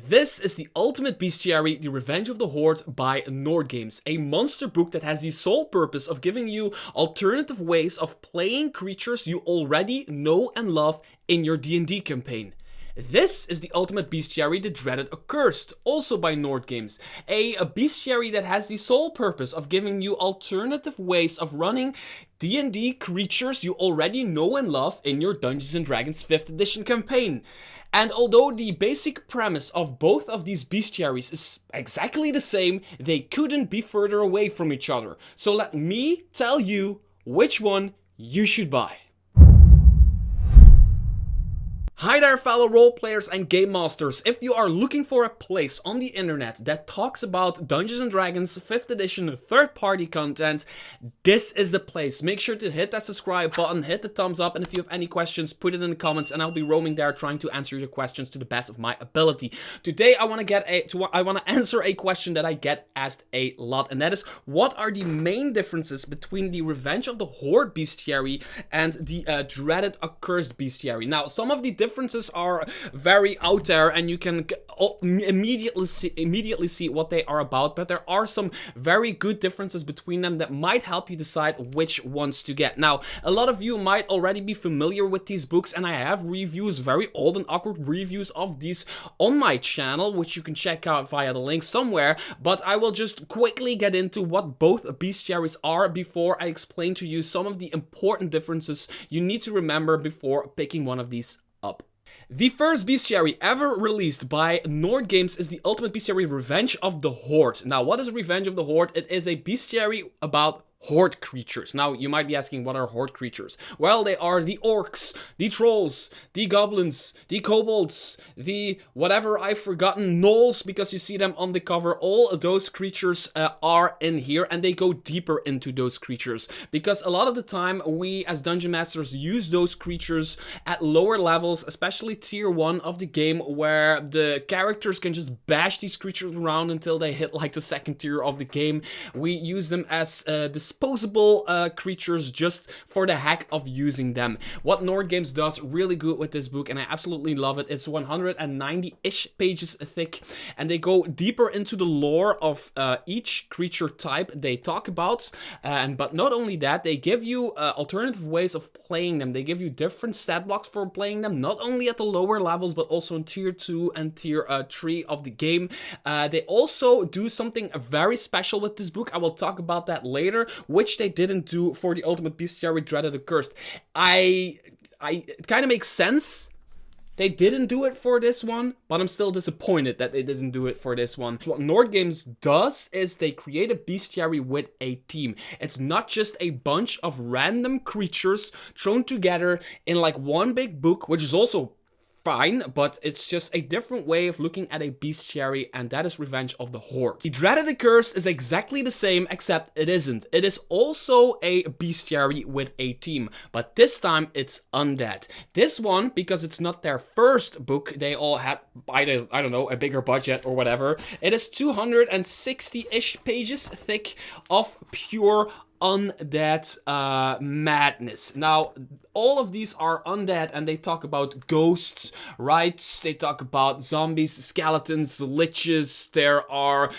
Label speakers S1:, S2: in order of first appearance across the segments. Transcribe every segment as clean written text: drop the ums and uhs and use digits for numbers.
S1: This is the Ultimate Bestiary, The Revenge of the Horde by Nord Games, a monster book that has the sole purpose of giving you alternative ways of playing creatures you already know and love in your D&D campaign. This is the Ultimate Bestiary, the dreaded Accursed, also by Nord Games, a bestiary that has the sole purpose of giving you alternative ways of running D&D creatures you already know and love in your Dungeons & Dragons 5th edition campaign. And although the basic premise of both of these bestiaries is exactly the same, they couldn't be further away from each other. So let me tell you which one you should buy. Hi there fellow roleplayers and game masters. If you are looking for a place on the internet that talks about Dungeons & Dragons 5th edition third-party content, this is the place. Make sure to hit that subscribe button, hit the thumbs up, and if you have any questions, put it in the comments and I'll be roaming there trying to answer your questions to the best of my ability. Today I want to answer a question that I get asked a lot, and that is, what are the main differences between the Revenge of the Horde bestiary and the dreaded Accursed bestiary? Now, some of the differences are very out there and you can immediately see what they are about, but there are some very good differences between them that might help you decide which ones to get. Now, a lot of you might already be familiar with these books, and I have reviews, very old and awkward reviews of these on my channel, which you can check out via the link somewhere, but I will just quickly get into what both bestiaries are before I explain to you some of the important differences you need to remember before picking one of these up. The first bestiary ever released by Nord Games is the Ultimate Bestiary Revenge of the Horde. Now, what is Revenge of the Horde? It is a bestiary about Horde creatures. Now, you might be asking, what are Horde creatures? Well, they are the orcs, the trolls, the goblins, the kobolds, the whatever I've forgotten, gnolls, because you see them on the cover. All of those creatures are in here, and they go deeper into those creatures, because a lot of the time we as dungeon masters use those creatures at lower levels, especially tier 1 of the game, where the characters can just bash these creatures around until they hit like the second tier of the game. We use them as disposable creatures just for the heck of using them. What Nord Games does really good with this book, and I absolutely love it, it's 190-ish pages thick, and they go deeper into the lore of each creature type they talk about, but not only that, they give you alternative ways of playing them. They give you different stat blocks for playing them, not only at the lower levels, but also in tier 2 and tier 3 of the game. They also do something very special with this book. I will talk about that later, which they didn't do for the Ultimate Bestiary Dreaded Accursed. It kind of makes sense they didn't do it for this one, but I'm still disappointed that they didn't do it for this one. So what Nord Games does is they create a bestiary with a team. It's not just a bunch of random creatures thrown together in like one big book, which is also fine, but it's just a different way of looking at a bestiary, and that is Revenge of the Horde. The Dreaded Accursed is exactly the same, except it isn't. It is also a bestiary with a team, but this time it's undead. This one, because it's not their first book, they all had either, I don't know, a bigger budget or whatever. It is 260-ish pages thick of pure undead madness. Now, all of these are undead, and they talk about ghosts, right? They talk about zombies, skeletons, liches. There are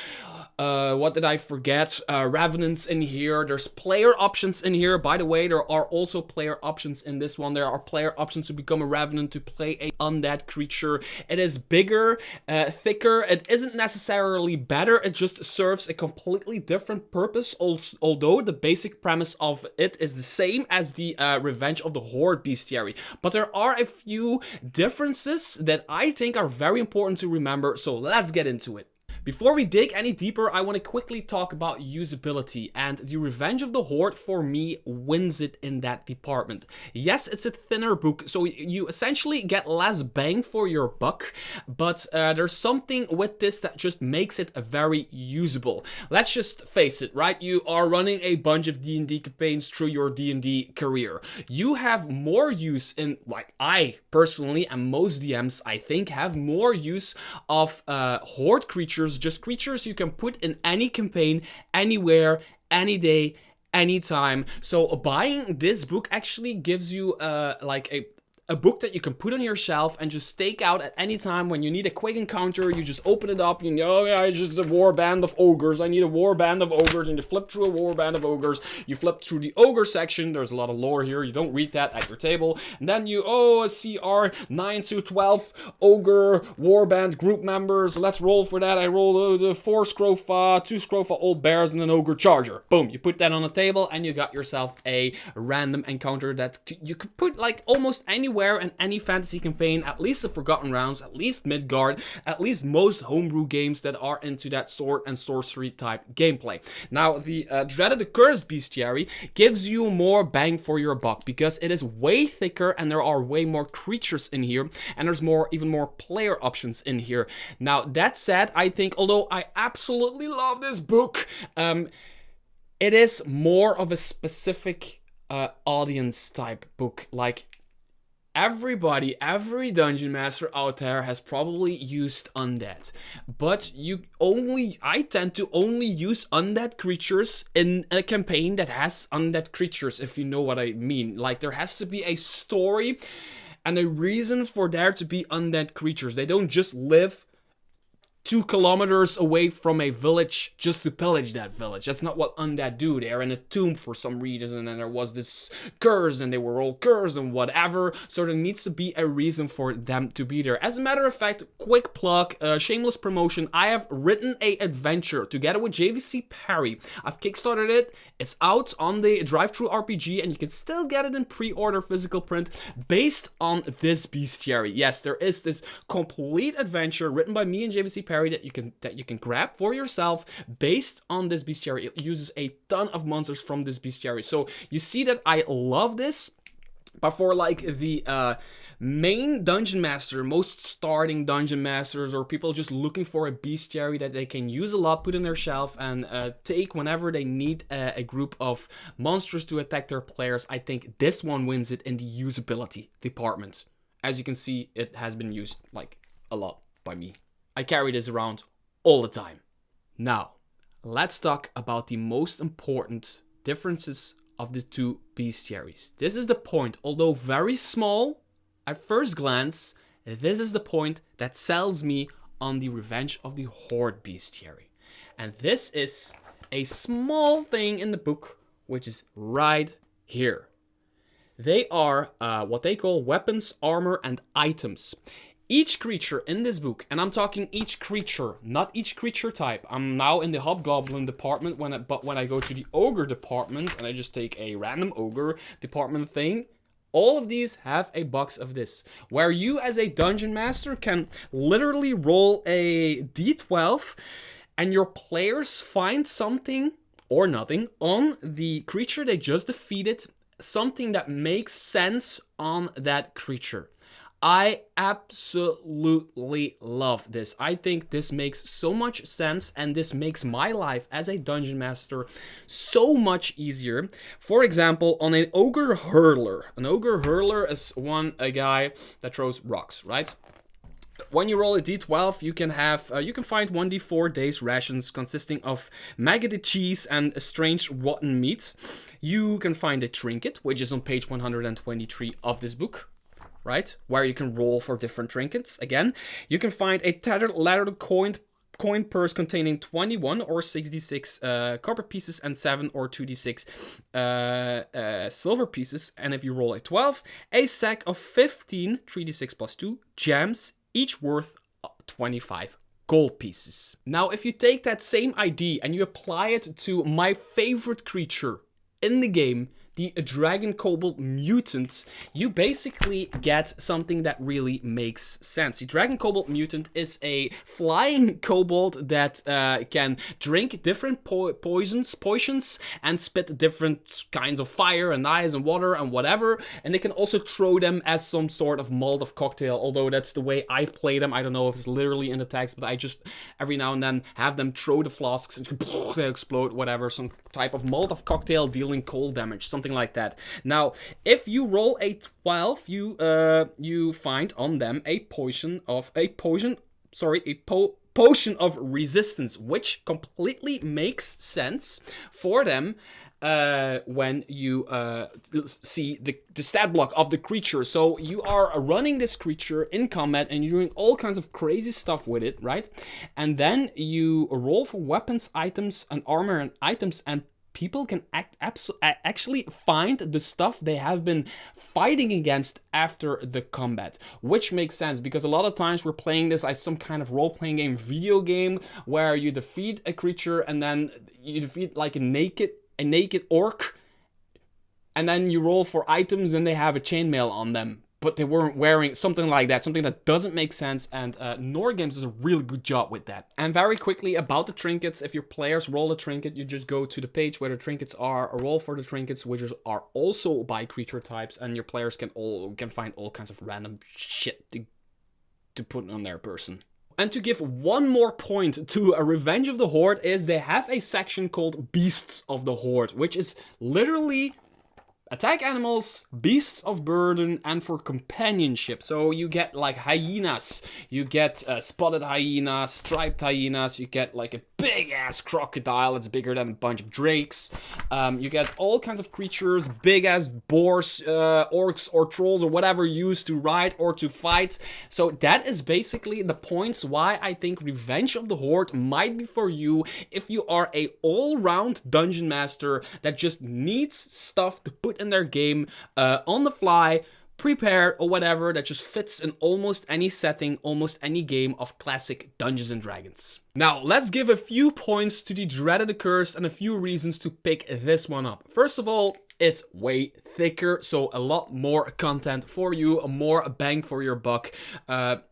S1: what did I forget? Revenants in here. There's player options in here. By the way, there are also player options in this one. There are player options to become a revenant, to play a undead creature. It is bigger, thicker. It isn't necessarily better. It just serves a completely different purpose, although the basic premise of it is the same as the Revenge of the Horde bestiary. But there are a few differences that I think are very important to remember, so let's get into it. Before we dig any deeper, I want to quickly talk about usability, and the Revenge of the Horde for me wins it in that department. Yes, it's a thinner book, so you essentially get less bang for your buck, but there's something with this that just makes it very usable. Let's just face it, right? You are running a bunch of D&D campaigns through your D&D career. You have more use in, like I personally, and most DMs I think, have more use of Horde creatures, just creatures you can put in any campaign, anywhere, any day, anytime. So buying this book actually gives you like a book that you can put on your shelf and just take out at any time when you need a quick encounter. You just open it up, you know, oh yeah, it's just a warband of ogres. I need a warband of ogres, and you flip through a warband of ogres. You flip through the ogre section. There's a lot of lore here. You don't read that at your table. And then you, oh, a CR 9 to 12 ogre warband group members. Let's roll for that. I roll the 4 Scrofa, 2 Scrofa old bears, and an ogre charger. Boom, you put that on the table, and you got yourself a random encounter that you could put like almost anywhere in any fantasy campaign, at least the Forgotten Realms, at least Midgard, at least most homebrew games that are into that sword and sorcery type gameplay. Now, the dreaded Accursed Bestiary gives you more bang for your buck because it is way thicker and there are way more creatures in here, and there's even more player options in here. Now, that said, I think, although I absolutely love this book, it is more of a specific audience type book. Like, every dungeon master out there has probably used undead, but I tend to only use undead creatures in a campaign that has undead creatures, if you know what I mean. Like, there has to be a story and a reason for there to be undead creatures. They don't just live 2 kilometers away from a village just to pillage that village. That's not what undead do. They're in a tomb for some reason, and there was this curse, and they were all cursed and whatever. So there needs to be a reason for them to be there. As a matter of fact, quick plug, shameless promotion, I have written a adventure together with JVC Parry. I've kickstarted it. It's out on the Drive-Thru RPG, and you can still get it in pre-order physical print based on this bestiary. Yes, there is this complete adventure written by me and JVC Parry that you can grab for yourself based on this bestiary. It uses a ton of monsters from this bestiary. So you see that I love this. But for like the main dungeon master, most starting dungeon masters, or people just looking for a bestiary that they can use a lot, put in their shelf, and take whenever they need a group of monsters to attack their players, I think this one wins it in the usability department. As you can see, it has been used like a lot by me. I carry this around all the time. Now, let's talk about the most important differences of the two bestiaries. This is the point, although very small at first glance, this is the point that sells me on the Revenge of the Horde bestiary. And this is a small thing in the book, which is right here. They are what they call weapons, armor, and items. Each creature in this book, and I'm talking each creature, not each creature type. I'm now in the Hobgoblin department, but when I go to the Ogre department, and I just take a random Ogre department thing, all of these have a box of this, where you as a dungeon master can literally roll a d12, and your players find something or nothing on the creature they just defeated, something that makes sense on that creature. I absolutely love this. I think this makes so much sense, and this makes my life as a dungeon master so much easier. For example, on an Ogre Hurler. An Ogre Hurler is a guy that throws rocks, right? When you roll a d12, you can find 1d4 days rations consisting of maggoty cheese and a strange rotten meat. You can find a trinket, which is on page 123 of this book. Right, where you can roll for different trinkets. Again, you can find a tattered leathered coin purse containing 21 or 66 copper pieces and 7 or 2d6 silver pieces. And if you roll a 12, a sack of 15 3d6 plus 2 gems, each worth 25 gold pieces. Now, if you take that same ID and you apply it to my favorite creature in the game, the Dragon Kobold Mutant, you basically get something that really makes sense. The Dragon Kobold Mutant is a flying kobold that can drink different potions and spit different kinds of fire and ice and water and whatever, and they can also throw them as some sort of Molotov cocktail, although that's the way I play them. I don't know if it's literally in the text, but I just every now and then have them throw the flasks and they explode, whatever, some type of Molotov cocktail dealing cold damage, something like that. Now, if you roll a 12, you find on them a potion of resistance, which completely makes sense for them when you see the stat block of the creature. So you are running this creature in combat and you're doing all kinds of crazy stuff with it, right? And then you roll for weapons, items, and armor and items, and people can actually find the stuff they have been fighting against after the combat, which makes sense because a lot of times we're playing this as some kind of role-playing game, video game, where you defeat a creature and then you defeat like a naked orc, and then you roll for items and they have a chainmail on them, but they weren't wearing something like that, something that doesn't make sense, and Nord Games does a really good job with that. And very quickly about the trinkets, if your players roll a trinket, you just go to the page where the trinkets are, roll for the trinkets, which are also by creature types, and your players can find all kinds of random shit to put on their person. And to give one more point to a Revenge of the Horde is they have a section called Beasts of the Horde, which is literally attack animals, beasts of burden, and for companionship. So you get like hyenas, you get spotted hyenas, striped hyenas, you get like a big ass crocodile that's bigger than a bunch of drakes. You get all kinds of creatures, big ass boars, orcs or trolls or whatever used to ride or to fight. So that is basically the points why I think Revenge of the Horde might be for you if you are a all-round dungeon master that just needs stuff to put in their game on the fly, prepared or whatever, that just fits in almost any setting, almost any game of classic Dungeons and Dragons. Now, let's give a few points to the dreaded Accursed and a few reasons to pick this one up. First of all, it's way thicker, so a lot more content for you, more bang for your buck,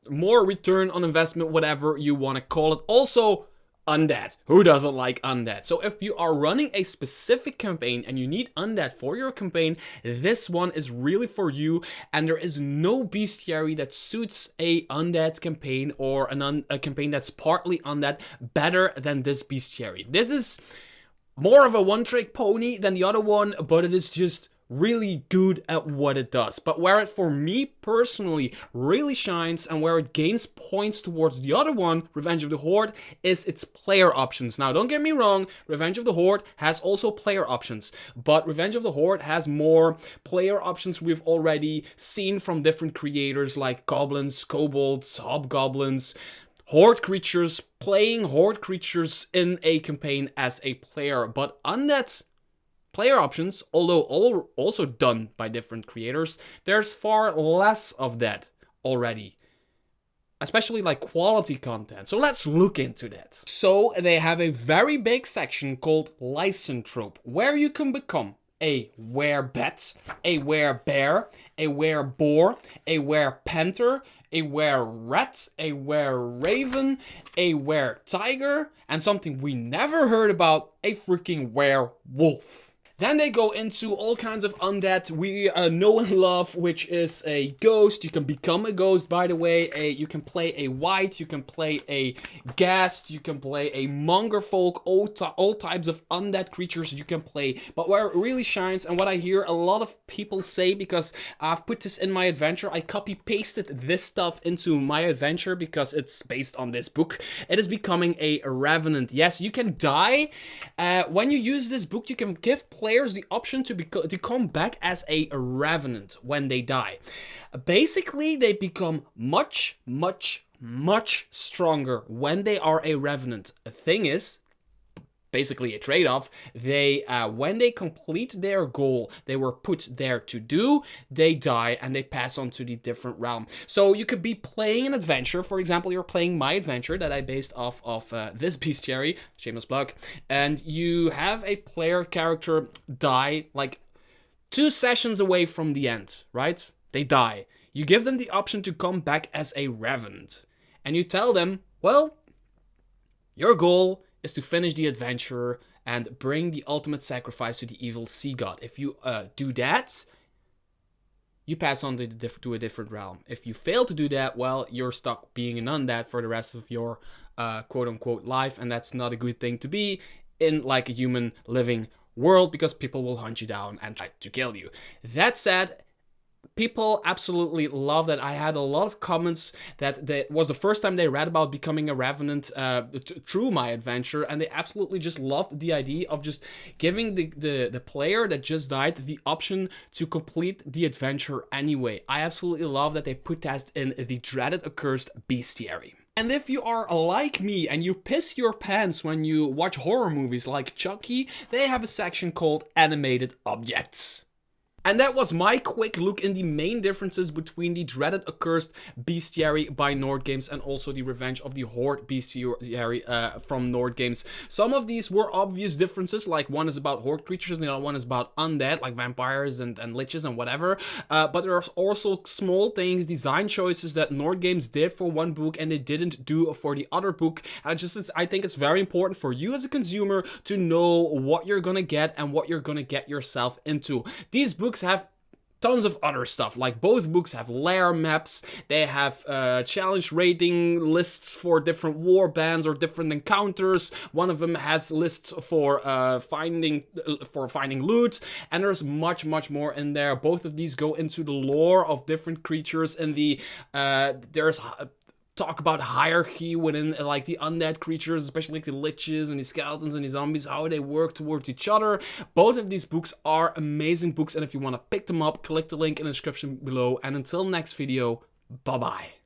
S1: more return on investment, whatever you want to call it. Also, undead. Who doesn't like undead? So if you are running a specific campaign and you need undead for your campaign, this one is really for you, and there is no bestiary that suits a undead campaign or a campaign that's partly undead better than this bestiary. This is more of a one-trick pony than the other one, but it is just really good at what it does. But where it, for me personally, really shines and where it gains points towards the other one, Revenge of the Horde, is its player options. Now, don't get me wrong, Revenge of the Horde has also player options, but Revenge of the Horde has more player options we've already seen from different creators like goblins, kobolds, hobgoblins, horde creatures, playing horde creatures in a campaign as a player. But undead player options, although also done by different creators, there's far less of that already, especially like quality content. So let's look into that. So they have a very big section called Lycanthrope, where you can become a were-bat, a were-bear, a were-boar, a were-panther, a were-rat, a were-raven, a were-tiger, and something we never heard about, a freaking were-wolf. Then they go into all kinds of undead we know and love, which is a ghost. You can become a ghost, by the way. You can play a wight, you can play a ghast, you can play a mongerfolk, all types of undead creatures you can play. But where it really shines, and what I hear a lot of people say, because I've put this in my adventure, I copy-pasted this stuff into my adventure because it's based on this book. It is becoming a revenant. Yes, you can die. When you use this book, you can give players the option to come back as a revenant when they die. Basically, they become much stronger when they are a revenant. The thing is, basically a trade-off, they when they complete their goal they were put there to do, they die and they pass on to the different realm. So you could be playing an adventure, for example, you're playing my adventure that I based off of this bestiary, shameless plug, and you have a player character die like 2 sessions away from the end, right? They die. You give them the option to come back as a revenant, and you tell them, well, your goal is to finish the adventure and bring the ultimate sacrifice to the evil sea god. If you do that, you pass on to a different realm. If you fail to do that, well, you're stuck being an undead for the rest of your quote-unquote life, and that's not a good thing to be in like a human living world, because people will hunt you down and try to kill you. That said, People absolutely love that. I had a lot of comments that was the first time they read about becoming a Revenant through my adventure, and they absolutely just loved the idea of just giving the player that just died the option to complete the adventure anyway. I absolutely love that they put that in the dreaded Accursed Bestiary. And if you are like me and you piss your pants when you watch horror movies like Chucky, they have a section called Animated Objects. And that was my quick look in the main differences between the dreaded Accursed Bestiary by Nord Games and also the Revenge of the Horde Bestiary from Nord Games. Some of these were obvious differences, like one is about Horde creatures and the other one is about undead, like vampires and liches and whatever. But there are also small things, design choices that Nord Games did for one book and they didn't do for the other book. And I think it's very important for you as a consumer to know what you're gonna get and what you're gonna get yourself into. These books have tons of other stuff, like both books have lair maps, they have challenge rating lists for different war bands or different encounters. One of them has lists for finding loot, and there's much more in there. Both of these go into the lore of different creatures, and there's talk about hierarchy within like the undead creatures, especially like the liches and the skeletons and the zombies, how they work towards each other. Both of these books are amazing books, and if you want to pick them up, click the link in the description below. And until next video, bye bye.